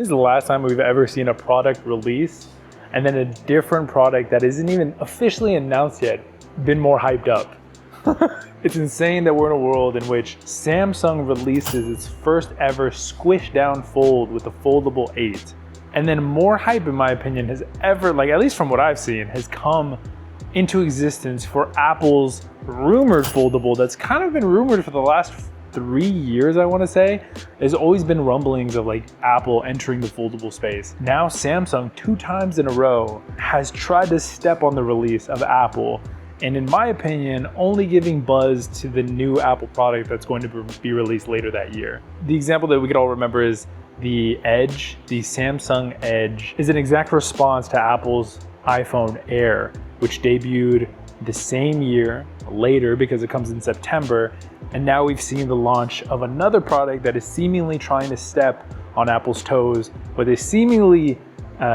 This is the last time we've ever seen a product release and then a different product that isn't even officially announced yet been more hyped up. It's insane that we're in a world in which Samsung releases its first ever squish down fold with the foldable 8. And then more hype, in my opinion, has ever, like at least from what I've seen, has come into existence for Apple's rumored foldable that's kind of been rumored for the last 3 years, I want to say. There's always been rumblings of like Apple entering the foldable space. Now Samsung 2 times in a row has tried to step on the release of Apple, and in my opinion, only giving buzz to the new Apple product that's going to be released later that year. The example that we could all remember is the Edge. The Samsung Edge is an exact response to Apple's iPhone Air, which debuted the same year later because it comes in September. And now we've seen the launch of another product that is seemingly trying to step on Apple's toes with a seemingly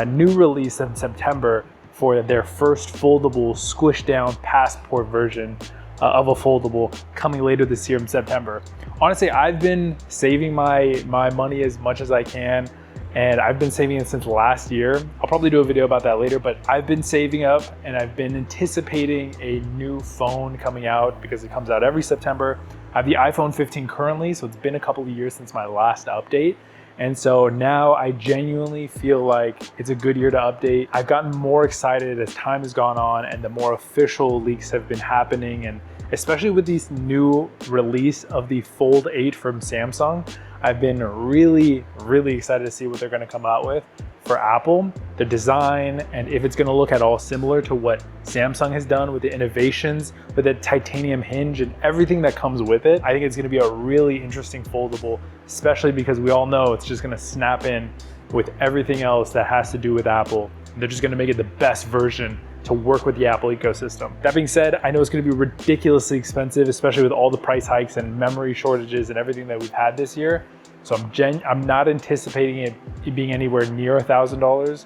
new release in September for their first foldable squish down passport version of a foldable coming later this year in September. Honestly, I've been saving my money as much as I can, and I've been saving it since last year. I'll probably do a video about that later, but I've been saving up and I've been anticipating a new phone coming out because it comes out every September. I have the iPhone 15 currently, so it's been a couple of years since my last update. And so now I genuinely feel like it's a good year to update. I've gotten more excited as time has gone on and the more official leaks have been happening, and especially with this new release of the Fold 8 from Samsung, I've been really excited to see what they're gonna come out with for Apple, the design, and if it's gonna look at all similar to what Samsung has done with the innovations, with the titanium hinge and everything that comes with it. I think it's gonna be a really interesting foldable, especially because we all know it's just gonna snap in with everything else that has to do with Apple. They're just gonna make it the best version to work with the Apple ecosystem. That being said, I know it's gonna be ridiculously expensive, especially with all the price hikes and memory shortages and everything that we've had this year. So I'm not anticipating it being anywhere near $1,000.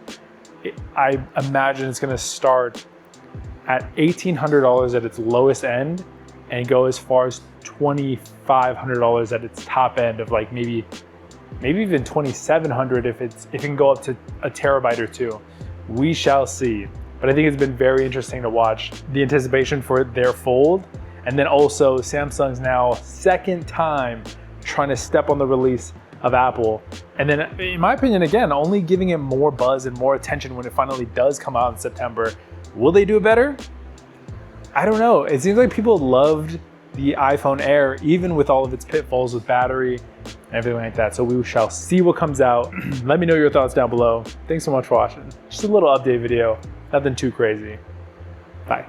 I imagine it's gonna start at $1,800 at its lowest end and go as far as $2,500 at its top end of like maybe even $2,700 if it can go up to a terabyte or 2. We shall see. But I think it's been very interesting to watch the anticipation for their fold, and then also Samsung's now second time trying to step on the release of Apple. And then in my opinion, again, only giving it more buzz and more attention when it finally does come out in September. Will they do it better? I don't know. It seems like people loved the iPhone Air, even with all of its pitfalls with battery and everything like that. So we shall see what comes out. Let me know your thoughts down below. Thanks so much for watching. Just a little update video, nothing too crazy. Bye.